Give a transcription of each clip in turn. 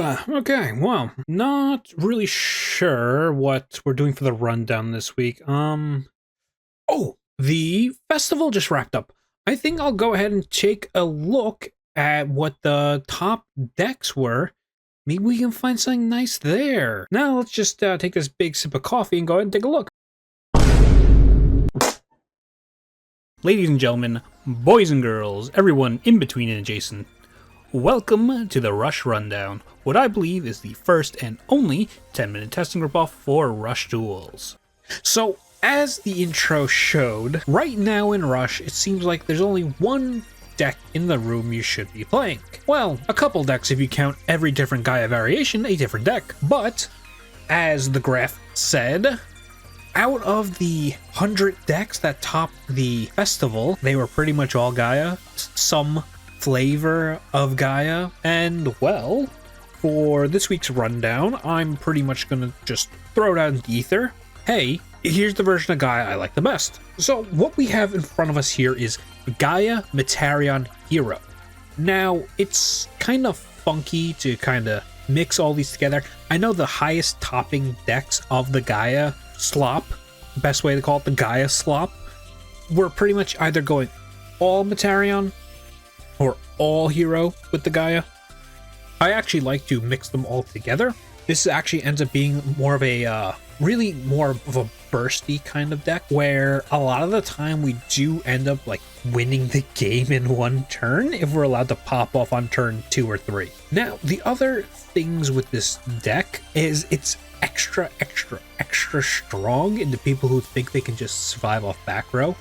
Okay, well, not really sure what we're doing for the rundown this week. Oh, the festival just wrapped up. I think I'll go ahead and take a look at what the top decks were. Maybe we can find something nice there. Now let's just take this big sip of coffee and go ahead and take a look. Ladies and gentlemen, boys and girls, everyone in between and adjacent, welcome to the Rush Rundown, what I believe is the first and only 10-minute testing ripoff for Rush Duels. So, as the intro showed, right now in Rush, it seems like there's only one deck in the room you should be playing. Well, a couple decks if you count every different Gaia variation, a different deck. But, as the graph said, out of the 100 decks that topped the festival, they were pretty much all Gaia, some flavor of Gaia, and well, for this week's rundown, I'm pretty much gonna just throw it out in the ether. Hey, here's the version of Gaia I like the best. So what we have in front of us here is Gaia Metarion Hero. Now, it's kind of funky to kind of mix all these together. I know the highest topping decks of the Gaia slop, best way to call it, the Gaia slop, were pretty much either going all Metarion or all Hero with the Gaia. I actually like to mix them all together. This actually ends up being more of a really more of a bursty kind of deck, where a lot of the time we do end up like winning the game in one turn if we're allowed to pop off on turn 2 or 3. Now, the other things with this deck is it's extra strong into people who think they can just survive off back row.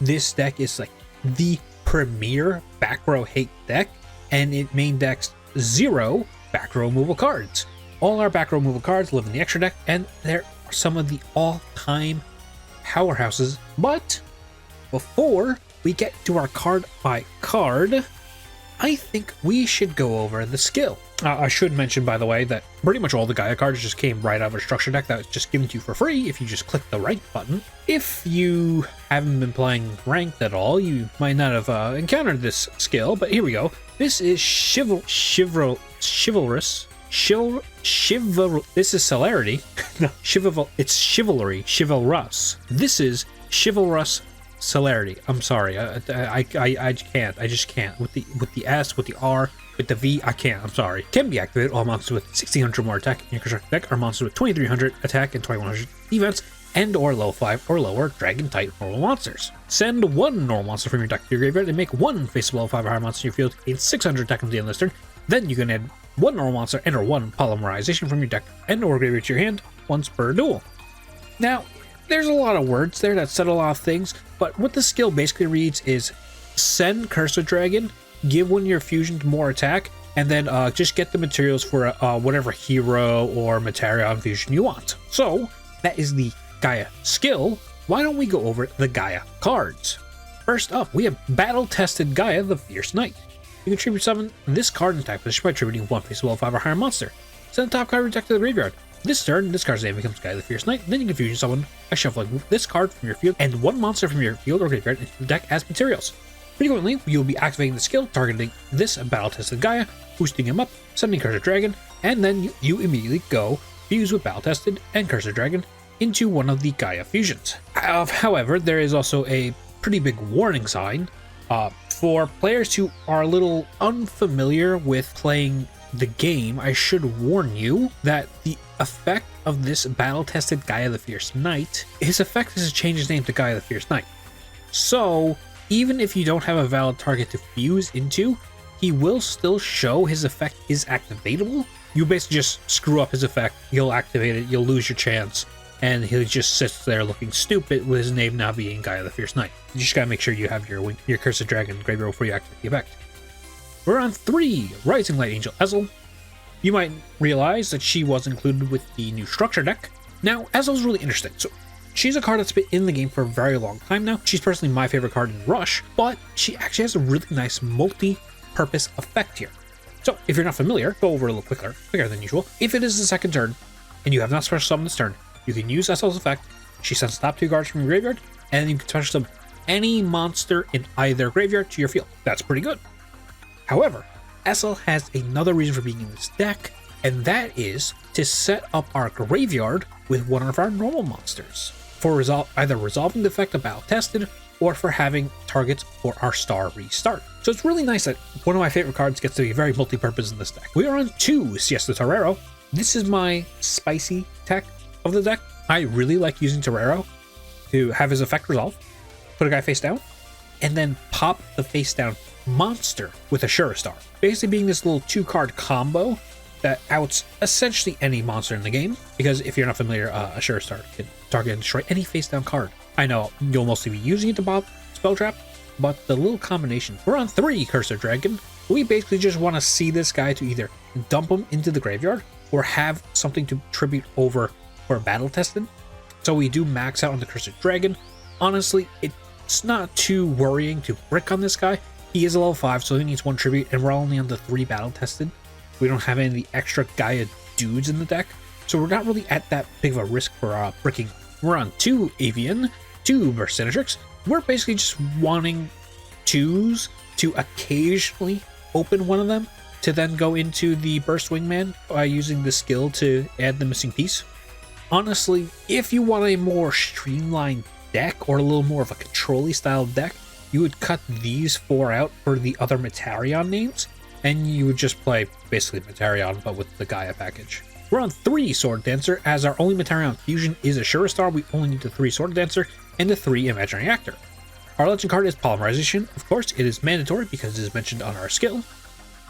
This deck is like the premier back row hate deck, and it main decks 0 back row removal cards. All our back row removal cards live in the extra deck, and they're some of the all-time powerhouses. But before we get to our card by card, I think we should go over the skill. I should mention, by the way, that pretty much all the Gaia cards just came right out of a structure deck that was just given to you for free if you just click the right button. If you haven't been playing ranked at all, you might not have encountered this skill, but here we go. This is chivalrous. This is celerity. No, it's chivalry. Chivalrous. This is chivalrous celerity. I'm sorry. I can't. I just can't. With the S, with the R, with the V, I can't. I'm sorry. Can be activated all monsters with 1600 more attack in your constructed deck are monsters with 2300 attack and 2100 defense, and or level 5 or lower dragon type normal monsters. Send one normal monster from your deck to your graveyard and make one face level 5 or higher monster in your field gain 600 attack until the end of this turn. Then you can add one normal monster and or one polymerization from your deck and or graveyard to your hand once per duel. Now, there's a lot of words there that said a lot of things, but what the skill basically reads is send Cursor Dragon, give one of your fusions more attack, and then just get the materials for whatever hero or Metarion fusion you want. So that is the Gaia skill. Why don't we go over the Gaia cards? First up, we have battle-tested Gaia, the Fierce Knight. You can tribute summon this card in attack position by tributing one face level 5 or higher monster. Send the top card of your deck to the graveyard. This turn, this card's name becomes Gaia the Fierce Knight. Then you can fusion summon by shuffling this card from your field and one monster from your field or graveyard into the deck as materials. Frequently, you'll be activating the skill, targeting this battle-tested Gaia, boosting him up, sending Cursor Dragon, and then you immediately go fuse with battle-tested and Cursor Dragon into one of the Gaia fusions. However, there is also a pretty big warning sign. For players who are a little unfamiliar with playing the game, I should warn you that the effect of this battle-tested Gaia the Fierce Knight, his effect is to change his name to Gaia the Fierce Knight. So, even if you don't have a valid target to fuse into, he will still show his effect is activatable. You basically just screw up his effect, you'll activate it, you'll lose your chance, and he just sits there looking stupid with his name now being Gaia the Fierce Knight. You just gotta make sure you have your Cursor Dragon graveyard before you activate the effect. We're on 3, Rising Light Angel Ezel. You might realize that she was included with the new structure deck. Now, Ezel's really interesting. So, she's a card that's been in the game for a very long time now. She's personally my favorite card in Rush, but she actually has a really nice multi-purpose effect here. So, if you're not familiar, go over a little quicker than usual. If it is the second turn, and you have not special summoned this turn, you can use Ezel's effect. She sends the top 2 cards from your graveyard, and you can special summon any monster in either graveyard to your field. That's pretty good. However, Ezel has another reason for being in this deck, and that is to set up our graveyard with one of our normal monsters for either resolving the effect of battle tested or for having targets for our star restart. So it's really nice that one of my favorite cards gets to be very multi-purpose in this deck. We are on 2 Siesta Torero. This is my spicy tech of the deck. I really like using Torero to have his effect resolve, put a guy face down, and then pop the face down monster with a Star. Basically being this little 2-card combo that outs essentially any monster in the game, because if you're not familiar, a Star can target and destroy any face down card. I know you'll mostly be using it to pop Spell Trap, but the little combination. We're on 3 Cursor Dragon. We basically just want to see this guy to either dump him into the graveyard or have something to tribute over for battle tested. So we do max out on the Cursor Dragon. Honestly, it's not too worrying to brick on this guy. He is a level 5, so he needs 1 tribute, and we're only on the 3 battle tested. We don't have any of the extra Gaia dudes in the deck, so we're not really at that big of a risk for bricking. We're on 2 Avian, 2 Burstinatrix. We're basically just wanting 2s to occasionally open one of them to then go into the Burst Wingman by using the skill to add the missing piece. Honestly, if you want a more streamlined deck or a little more of a control-y style deck, you would cut these 4 out for the other Metarion names, and you would just play basically Metarion but with the Gaia package. We're on 3 Sword Dancer, as our only Metarion fusion is a Star. We only need the 3 Sword Dancer and the 3 Imaginary Actor. Our legend card is Polymerization. Of course, it is mandatory because it is mentioned on our skill.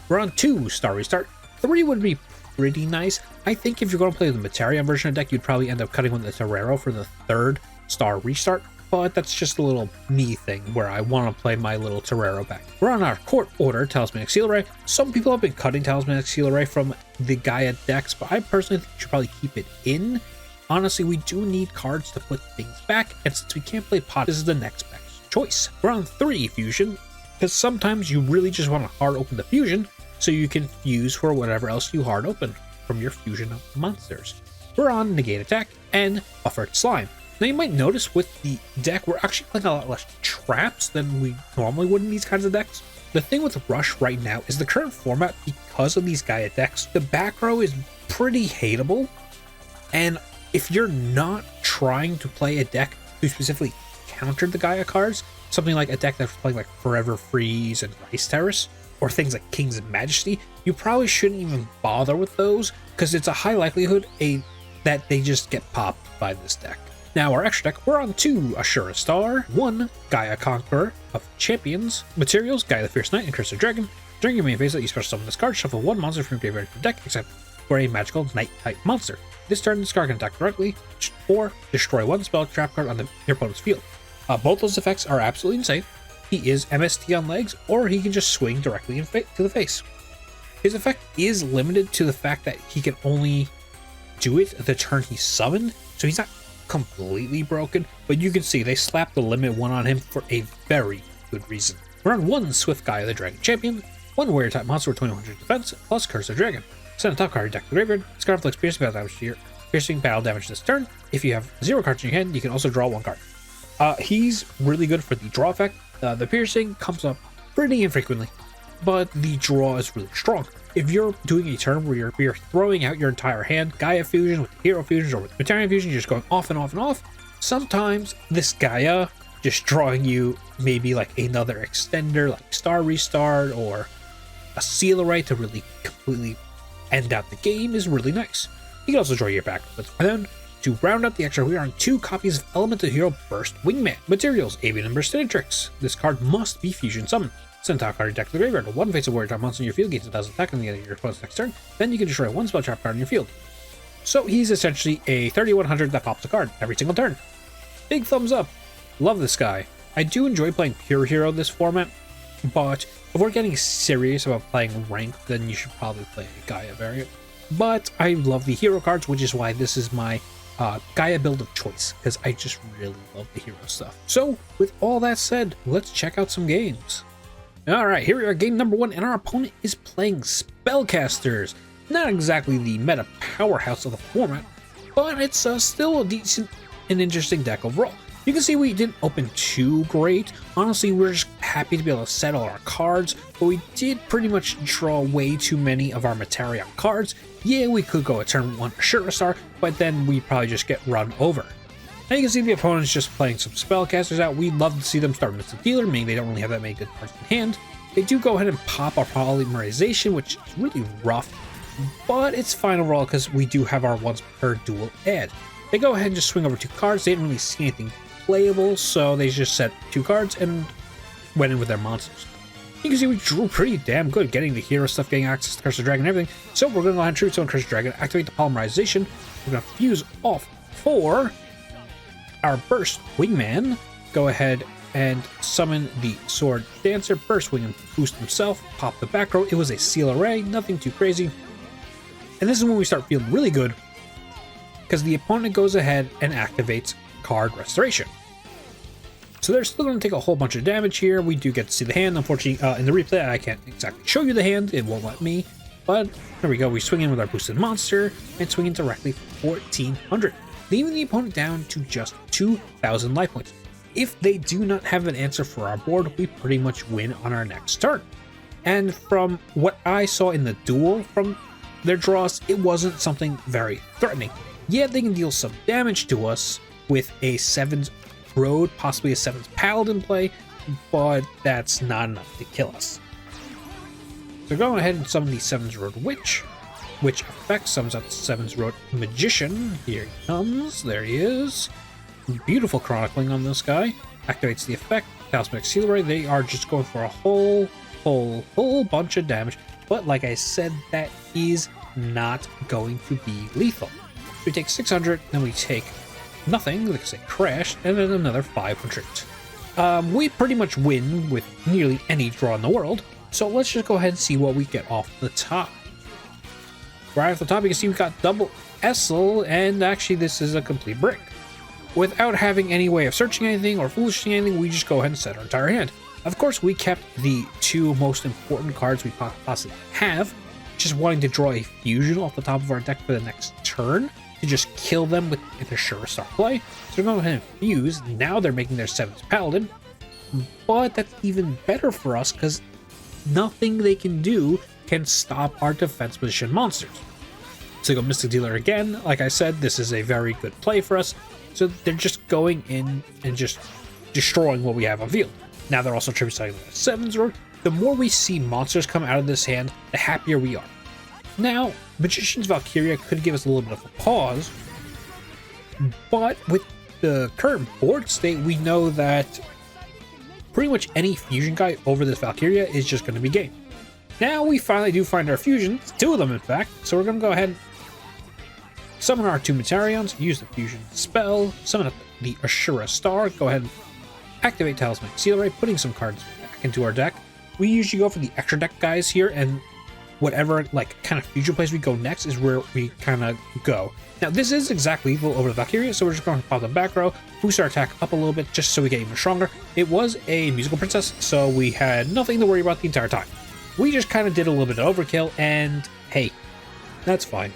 We're on 2 Star Restart. 3 would be pretty nice. I think if you're going to play the Metarion version of the deck, you'd probably end up cutting with the Torero for the 3rd Star Restart, but that's just a little me thing where I want to play my little Torero back. We're on our Court Order Talismanic Seal Array. Some people have been cutting Talismanic Seal Array from the Gaia decks, but I personally think you should probably keep it in. Honestly, we do need cards to put things back, and since we can't play pot, this is the next best choice. We're on 3 Fusion, because sometimes you really just want to hard open the Fusion so you can fuse for whatever else you hard open from your Fusion of monsters. We're on Negate Attack and Buffered Slime. Now you might notice with the deck, we're actually playing a lot less traps than we normally would in these kinds of decks. The thing with Rush right now is the current format, because of these Gaia decks, the back row is pretty hateable, and if you're not trying to play a deck to specifically counter the Gaia cards, something like a deck that's playing like Forever Freeze and Ice Terrace, or things like King's Majesty, you probably shouldn't even bother with those, because it's a high likelihood that they just get popped by this deck. Now our extra deck, we're on 2 Ashura Star, 1 Gaia Conqueror of Champions, materials Gaia the Fierce Knight and Cursor Dragon. During your main phase, you special summon this card, shuffle 1 monster from your graveyard to the deck, except for a magical Knight type monster. This turn, this card can attack directly, or destroy 1 spell trap card on your opponent's field. Both those effects are absolutely insane. He is MST on legs, or he can just swing directly to the face. His effect is limited to the fact that he can only do it the turn he's summoned, so he's not completely broken, but you can see they slapped the limit 1 on him for a very good reason. We're on 1 Swift Gaia the Dragon Champion, 1 warrior type monster with 2100 defense, plus Cursor Dragon. Send a top card deck to the graveyard. This card inflicts piercing battle damage this turn. If you have 0 cards in your hand, you can also draw 1 card. He's really good for the draw effect. The piercing comes up pretty infrequently, but the draw is really strong. If you're doing a turn where you're throwing out your entire hand, Gaia Fusion with Hero Fusions or with Metarion Fusion, you're just going off and off and off, sometimes this Gaia just drawing you maybe like another extender like Star Restart or a Seal Array to really completely end out the game is really nice. You can also draw your back. And then to round out the extra, we are on 2 copies of Elemental Hero Burst Wingman. Materials, Avian and Burstinatrix. This card must be Fusion Summoned. Send a top card deck to the graveyard. 1 face of warrior type monster in your field gains 1000 attack on the end of your opponent's next turn. Then you can destroy 1 spell trap card in your field. So he's essentially a 3100 that pops a card every single turn. Big thumbs up. Love this guy. I do enjoy playing Pure Hero this format, but if we're getting serious about playing ranked, then you should probably play a Gaia variant. But I love the hero cards, which is why this is my Gaia build of choice, because I just really love the hero stuff. So with all that said, let's check out some games. Alright, here we are, game number 1, and our opponent is playing Spellcasters. Not exactly the meta powerhouse of the format, but it's still a decent and interesting deck overall. You can see we didn't open too great. Honestly, we're just happy to be able to set all our cards, but we did pretty much draw way too many of our Metarion cards. Yeah, we could go a turn 1 Ashura Star, but then we probably just get run over. Now you can see the opponent's just playing some spellcasters out. We'd love to see them start Mystic Dealer, meaning they don't really have that many good cards in hand. They do go ahead and pop our Polymerization, which is really rough, but it's fine overall because we do have our once per duel add. They go ahead and just swing over 2 cards. They didn't really see anything playable, so they just set 2 cards and went in with their monsters. You can see we drew pretty damn good, getting the hero stuff, getting access to Curse of Dragon and everything. So we're going to go ahead and Tribute Stone Curse of Dragon, activate the Polymerization. We're going to fuse off for our Burst Wingman. Go ahead and summon the Sword Dancer. Burst Wing and boost himself. Pop the back row. It was a Seal Array, nothing too crazy. And this is when we start feeling really good, because the opponent goes ahead and activates Card Restoration. So they're still going to take a whole bunch of damage here. We do get to see the hand. Unfortunately, in the replay, I can't exactly show you the hand. It won't let me. But there we go. We swing in with our boosted monster and swing in directly for 1,400, leaving the opponent down to just 2,000 life points. If they do not have an answer for our board, we pretty much win on our next turn. And from what I saw in the duel from their draws, it wasn't something very threatening. Yeah, they can deal some damage to us with a 7th Road, possibly a 7th Paladin play, but that's not enough to kill us. So going ahead and summon the 7th Road Witch, which effect summons out the 7th Road Magician. Here he comes, there he is. Beautiful chronicling on this guy. Activates the effect, Talismanic Seal Array. They are just going for a whole bunch of damage, but like I said, that is not going to be lethal. We take 600, then we take nothing, like I say, crash, and then another 500. We pretty much win with nearly any draw in the world, so let's just go ahead and see what we get off the top. Right off the top, you can see we got double Essel, and actually this is a complete brick. Without having any way of searching anything or foolishing anything, we just go ahead and set our entire hand. Of course, we kept the 2 most important cards we possibly have, just wanting to draw a fusion off the top of our deck for the next turn, to just kill them with a Sure Star play. So we're going to go ahead and fuse. Now they're making their 7th Paladin, but that's even better for us because nothing they can do can stop our defense position monsters. So go Mystic Dealer again. Like I said, this is a very good play for us. So they're just going in and just destroying what we have on field. Now they're also tributing the 7th Road. The more we see monsters come out of this hand, the happier we are. Now, Magician's Valkyria could give us a little bit of a pause, but with the current board state, we know that pretty much any fusion guy over this Valkyria is just going to be game. Now we finally do find our fusions, 2 of them in fact, so we're going to go ahead and summon our 2 Metarions, use the fusion spell, summon up the Ashura Star, go ahead and activate Talismanic Seal Array, putting some cards back into our deck. We usually go for the extra deck guys here, and whatever like kind of fusion plays we go next is where we kind of go. Now this is exact lethal over the Valkyria, so we're just going to pop the back row, boost our attack up a little bit just so we get even stronger. It was a musical princess, so we had nothing to worry about the entire time. We just kind of did a little bit of overkill, and hey, that's fine.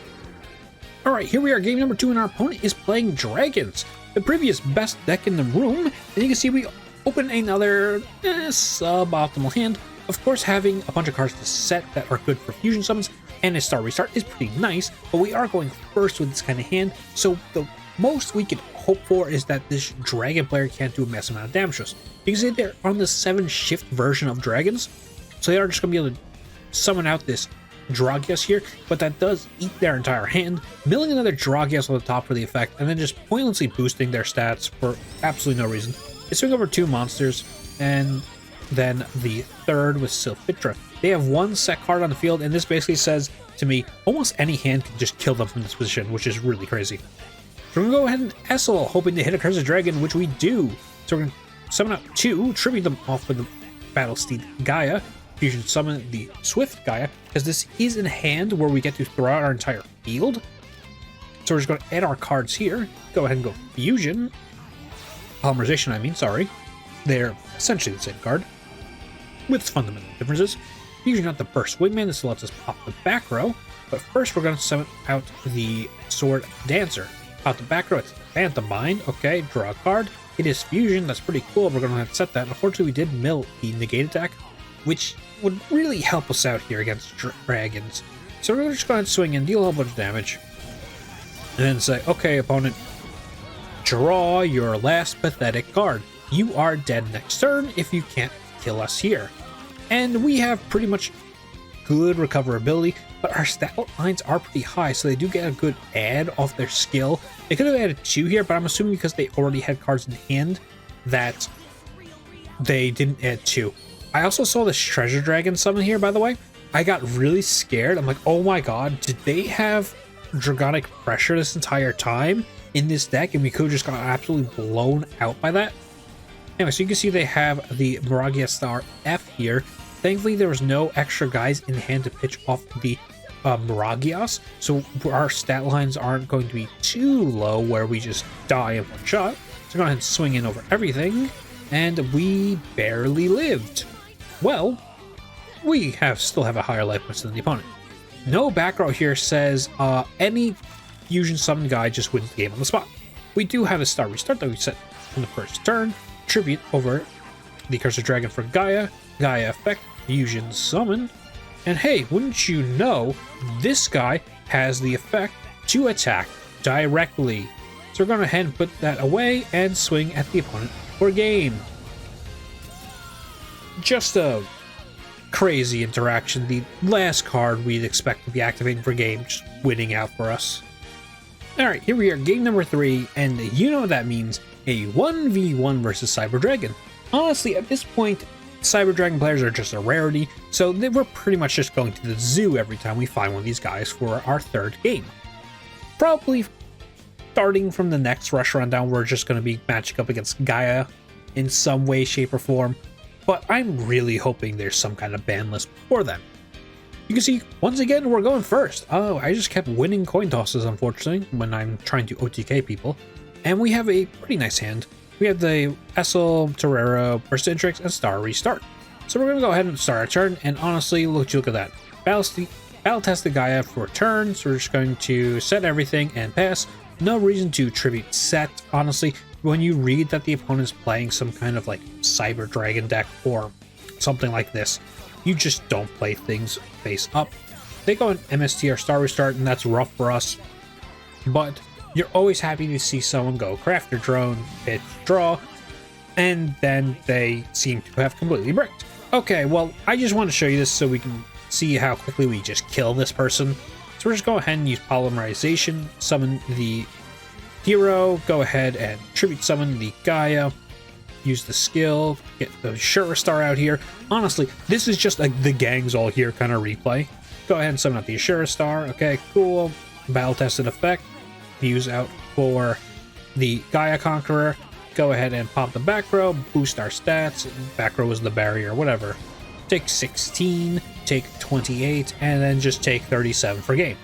Alright, here we are, game number 2, and our opponent is playing Dragons, the previous best deck in the room, and you can see we open another suboptimal hand. Of course, having a bunch of cards to set that are good for fusion summons and a star restart is pretty nice, but we are going first with this kind of hand, so the most we can hope for is that this dragon player can't do a massive amount of damage to us. You can see they're on the 7 shift version of dragons, so they are just going to be able to summon out this Dragios here, but that does eat their entire hand, milling another Dragios on the top for the effect, and then just pointlessly boosting their stats for absolutely no reason. They swing over 2 monsters, and then the third with Sylphitra. They have 1 set card on the field, and this basically says to me, almost any hand can just kill them from this position, which is really crazy. So we're going to go ahead and Essel, hoping to hit a Curse of Dragon, which we do. So we're going to summon out 2, tribute them off with the Battle Steed Gaia. Fusion summon the Swift Gaia, because this is in hand where we get to throw out our entire field. So we're just going to add our cards here. Go ahead and go Fusion. Polymerization, I mean, sorry. They're essentially the same card, with fundamental differences. Fusion out the Burst Wingman, this lets us pop the back row. But first we're going to summon out the Sword Dancer. Pop the back row, it's Phantom Mind. Okay, draw a card. It is fusion. That's pretty cool. We're going to have to set that. Unfortunately, we did mill the negate attack, which would really help us out here against dragons. So we're just going to swing and deal a whole bunch of damage. And then say, okay, opponent, draw your last pathetic card. You are dead next turn if you can't kill us here. And we have pretty much good recoverability, but our stat lines are pretty high, so they do get a good add off their skill. They could have added 2 here, but I'm assuming because they already had cards in hand that they didn't add 2. I also saw this treasure dragon summon here, by the way. I got really scared. I'm like, oh my god, did they have dragonic pressure this entire time in this deck, and we could have just got absolutely blown out by that? Anyway, so you can see they have the Miragia Star F here. Thankfully, there was no extra guys in hand to pitch off the Miragias, so our stat lines aren't going to be too low where we just die in one shot. So go ahead and swing in over everything, and we barely lived. Well, we still have a higher life points than the opponent. No back row here says any fusion summon guy just wins the game on the spot. We do have a star restart that we set from the first turn. Tribute over the Cursed Dragon for Gaia. Gaia effect, fusion summon. And hey, wouldn't you know, this guy has the effect to attack directly. So we're going to ahead and put that away and swing at the opponent for game. Just a crazy interaction. The last card we'd expect to be activating for game, just winning out for us. Alright, here we are, game number 3, and you know what that means, a 1v1 versus Cyber Dragon. Honestly, at this point, Cyber Dragon players are just a rarity, so we're pretty much just going to the zoo every time we find one of these guys for our 3rd game. Probably starting from the next rush rundown, we're just going to be matching up against Gaia in some way, shape, or form, but I'm really hoping there's some kind of ban list before then. You can see, once again, we're going first. Oh, I just kept winning coin tosses, unfortunately, when I'm trying to OTK people. And we have a pretty nice hand. We have the Essel, Torero, Burstentrix, and Star Restart. So we're going to go ahead and start our turn, and honestly, look at that. Battle test the Gaia for a turn, so we're just going to set everything and pass. No reason to tribute set, honestly. When you read that the opponent's playing some kind of like Cyber Dragon deck or something like this, you just don't play things face up. They go in MSTR Star Restart, and that's rough for us. But you're always happy to see someone go Crafter Drone, pitch, draw, and then they seem to have completely bricked. Okay, well, I just want to show you this so we can see how quickly we just kill this person. So we're just go ahead and use Polymerization, summon the hero, go ahead and tribute summon the Gaia, use the skill, get the Shura Star out here. Honestly, this is just like the gangs all here kind of replay. Go ahead and summon out the Shura Star. Okay, cool. Battle tested effect. Use out for the Gaia Conqueror. Go ahead and pop the back row, boost our stats. Back row is the barrier, whatever. Take 16, take 28, and then just take 37 for game.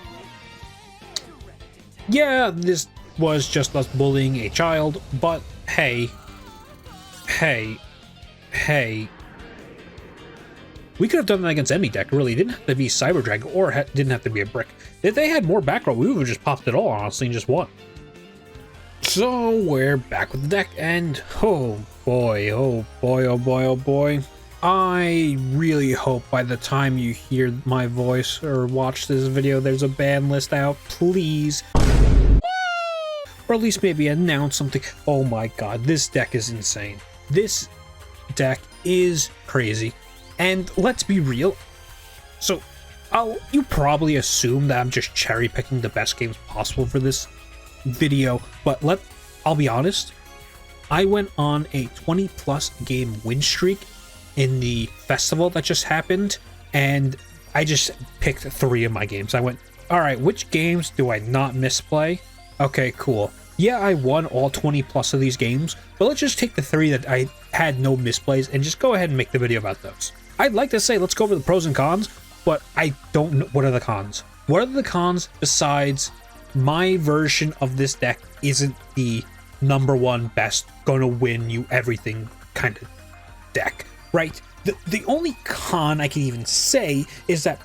Yeah, this was just us bullying a child, but hey, we could have done that against any deck, really. It didn't have to be Cyber Dragon, or didn't have to be a brick. If they had more back row, we would have just popped it all, honestly, and just won. So we're back with the deck, and oh boy, oh boy, oh boy, oh boy. I really hope by the time you hear my voice or watch this video, there's a ban list out, please. Or at least maybe announce something. Oh my god, this deck is insane. This deck is crazy. And let's be real. So, you probably assume that I'm just cherry picking the best games possible for this video, but I'll be honest. I went on a 20+ game win streak in the festival that just happened, and I just picked 3 of my games. I went, all right, which games do I not misplay? Okay, cool. Yeah, I won all 20+ of these games, but let's just take the 3 that I had no misplays and just go ahead and make the video about those. I'd like to say let's go over the pros and cons, but I don't know. What are the cons? What are the cons besides my version of this deck isn't the #1 best, gonna win you everything kind of deck, right? The only con I can even say is that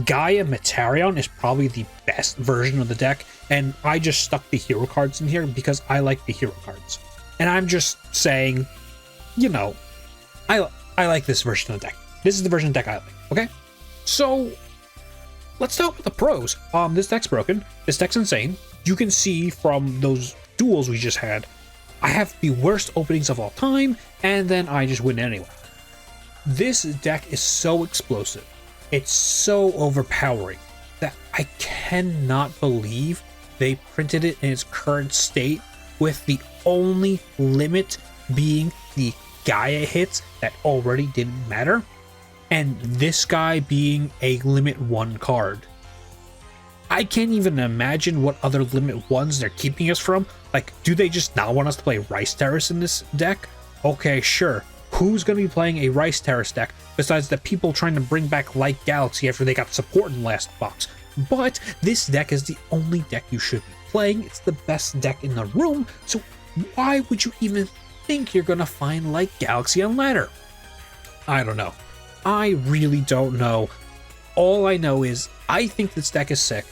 Gaia Metarion is probably the best version of the deck, and I just stuck the hero cards in here because I like the hero cards. And I'm just saying, you know, I like this version of the deck. This is the version of the deck I like, okay? So, let's start with the pros. This deck's broken. This deck's insane. You can see from those duels we just had, I have the worst openings of all time, and then I just win anyway. This deck is so explosive. It's so overpowering that I cannot believe they printed it in its current state with the only limit being the Gaia hits that already didn't matter, and this guy being a limit 1 card. I can't even imagine what other limit 1s they're keeping us from. Like, do they just not want us to play Rice Terrace in this deck? Okay, sure. Who's going to be playing a Rice Terrace deck besides the people trying to bring back Light Galaxy after they got support in last box? But this deck is the only deck you should be playing. It's the best deck in the room, so why would you even think you're going to find Light Galaxy on ladder? I don't know. I really don't know. All I know is I think this deck is sick.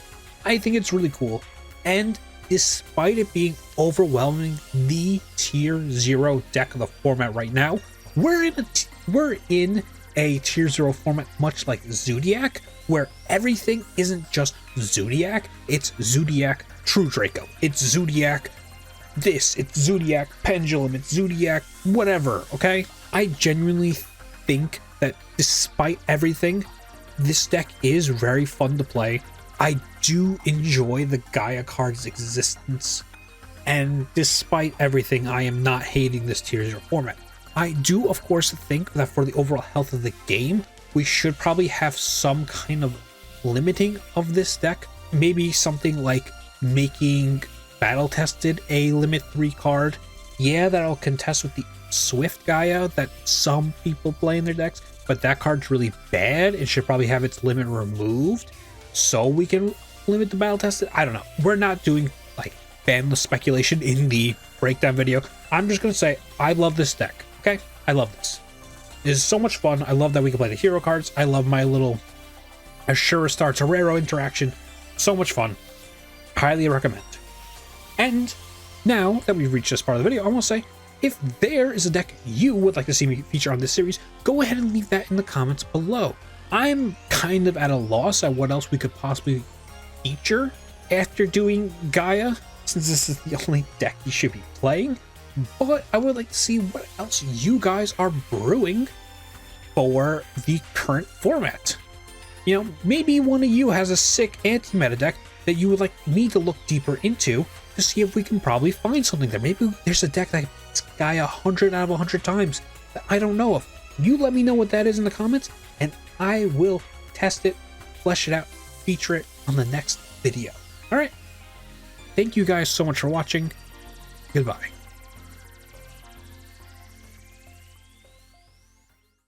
I think it's really cool. And despite it being overwhelming the tier 0 deck of the format right now, we're in a tier 0 format much like Zodiac, where everything isn't just Zodiac, it's Zodiac True Draco, it's Zodiac this, it's Zodiac Pendulum, it's Zodiac whatever, okay? I genuinely think that despite everything, this deck is very fun to play. I do enjoy the Gaia card's existence, and despite everything, I am not hating this tier 0 format. I do, of course, think that for the overall health of the game, we should probably have some kind of limiting of this deck. Maybe something like making Battle Tested a limit 3 card. Yeah, that'll contest with the Swift Gaia that some people play in their decks, but that card's really bad. It should probably have its limit removed so we can limit the Battle Tested. I don't know. We're not doing like banlist speculation in the breakdown video. I'm just gonna say I love this deck. Okay, I love this. It is so much fun. I love that we can play the hero cards. I love my little Ashura Star Torero interaction. So much fun. Highly recommend. And now that we've reached this part of the video, I want to say, if there is a deck you would like to see me feature on this series, go ahead and leave that in the comments below. I'm kind of at a loss at what else we could possibly feature after doing Gaia, since this is the only deck you should be playing. But I would like to see what else you guys are brewing for the current format. You know, maybe one of you has a sick anti-meta deck that you would like me to look deeper into to see if we can probably find something there. Maybe there's a deck that hits Gaia 100 out of 100 times that I don't know of. You let me know what that is in the comments, and I will test it, flesh it out, feature it on the next video. All right. Thank you guys so much for watching. Goodbye.